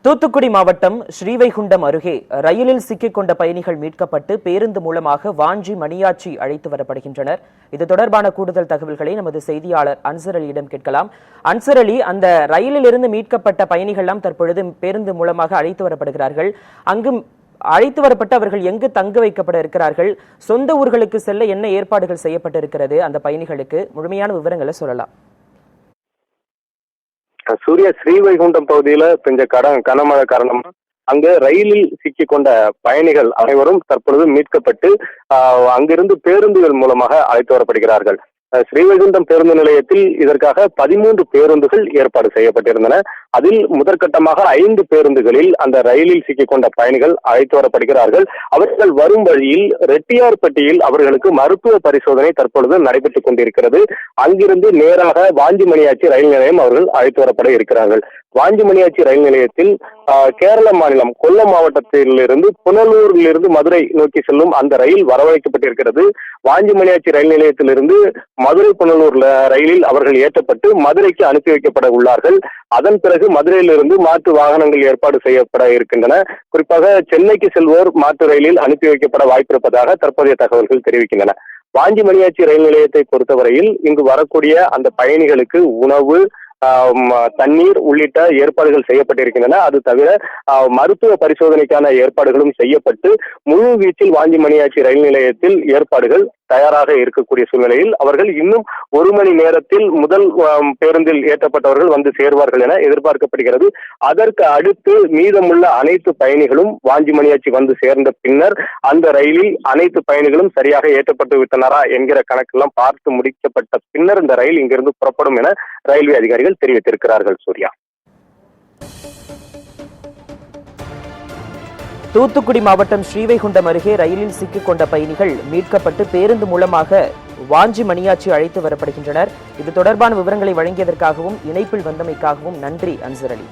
தூத்துக்குடி மாவட்டம் ஸ்ரீவைகுண்டம் அருகே ரயிலில் சிக்கிக் கொண்ட பயணிகள் மீட்கப்பட்டு பேருந்து மூலமாக வாஞ்சி மணியாச்சி அழைத்து வரப்படுகின்றனர். இது தொடர்பான கூடுதல் தகவல்களை நமது செய்தியாளர் அன்சர் அலியிடம் கேட்கலாம். அன்சர் அலி, அந்த ரயிலில் இருந்து மீட்கப்பட்ட பயணிகள் தற்பொழுது பேருந்து மூலமாக அழைத்து வரப்படுகிறார்கள். அங்கு அழைத்து வரப்பட்டு அவர்கள் எங்கு தங்க வைக்கப்பட இருக்கிறார்கள்? சொந்த ஊர்களுக்கு செல்ல என்ன ஏற்பாடுகள் செய்யப்பட்டிருக்கிறது? அந்த பயணிகளுக்கு முழுமையான விவரங்களை சொல்லலாம். சூர்யா, ஸ்ரீவைகுண்டம் பகுதியில பெஞ்ச கனமழை காரணமா அங்க ரயிலில் சிக்கிக் கொண்ட பயணிகள் அனைவரும் தற்பொழுது மீட்கப்பட்டு அங்கிருந்து பேருந்துகள் மூலமாக அழைத்து வரப்படுகிறார்கள். ஸ்ரீவைகுண்டம் பேருந்து நிலையத்தில் இதற்காக 13 பேருந்துகள் ஏற்பாடு செய்யப்பட்டிருந்தன. அதில் முதற்கட்டமாக 5 பேருந்துகளில் அந்த ரயிலில் சிக்கிக் கொண்ட பயணிகள் அழைத்து வரப்படுகிறார்கள். அவர்கள் வரும் வழியில் ரெட்டியார்பட்டியில் அவர்களுக்கு மருத்துவ பரிசோதனை தற்பொழுது நடைபெற்றுக் கொண்டிருக்கிறது. அங்கிருந்து நேராக வாஞ்சி மணியாச்சி ரயில் நிலையம் அவர்கள் அழைத்து வரப்பட இருக்கிறார்கள். வாஞ்சி மணியாச்சி ரயில் நிலையத்தில் கேரள மாநிலம் கொல்லம் மாவட்டத்திலிருந்து புனலூரிலிருந்து மதுரை நோக்கி செல்லும் அந்த ரயில் வரவழைக்கப்பட்டிருக்கிறது. வாஞ்சி மணியாச்சி ரயில் நிலையத்திலிருந்து மதுரை புனலூர் ரயிலில் அவர்கள் ஏற்றப்பட்டு மதுரைக்கு அனுப்பி வைக்கப்பட உள்ளார்கள். அதன் பிறகு மதுரையிலிருந்து மாற்று வாகனங்கள் ஏற்பாடு செய்யப்பட இருக்கின்றன. குறிப்பாக சென்னைக்கு செல்வோர் மாற்று ரயிலில் அனுப்பி வைக்கப்பட வாய்ப்பிருப்பதாக தற்போதைய தகவல்கள் தெரிவிக்கின்றன. வாஞ்சி மணியாச்சி ரயில் நிலையத்தை பொறுத்தவரையில் இங்கு வரக்கூடிய அந்த பயணிகளுக்கு உணவு, தண்ணீர் உள்ளிட்ட ஏற்பாடுகள் செய்யப்பட்டிருக்கின்றன. அது தவிர மருத்துவ பரிசோதனைக்கான ஏற்பாடுகளும் செய்யப்பட்டு முழு வீச்சில் வாஞ்சி மணியாச்சி ரயில் நிலையத்தில் ஏற்பாடுகள் தயாராக இருக்கக்கூடிய சூழ்நிலையில் அவர்கள் இன்னும் 1 மணி நேரத்தில் முதல் பேருந்தில் ஏற்றப்பட்டவர்கள் வந்து சேர்வார்கள் என எதிர்பார்க்கப்படுகிறது. அதற்கு அடுத்து மீதமுள்ள அனைத்து பயணிகளும் வாஞ்சி மணியாச்சி வந்து சேர்ந்த பின்னர் அந்த ரயிலில் அனைத்து பயணிகளும் சரியாக ஏற்றப்பட்டு விட்டனரா என்கிற கணக்கெல்லாம் பார்த்து முடிக்கப்பட்ட பின்னர் இந்த ரயில் இங்கிருந்து புறப்படும் என ரயில்வே அதிகாரிகள் தெரிவித்திருக்கிறார்கள். சூர்யா, தூத்துக்குடி மாவட்டம் ஸ்ரீவைகுண்டம் அருகே ரயிலில் சிக்கிக் கொண்ட பயணிகள் மீட்கப்பட்டு பேருந்து மூலமாக வாஞ்சி மணியாச்சி அழைத்து வரப்படுகின்றனர். இது தொடர்பான விவரங்களை வழங்கியதற்காகவும் இணைப்பில் வந்தமைக்காகவும் நன்றி அன்சர் அலி.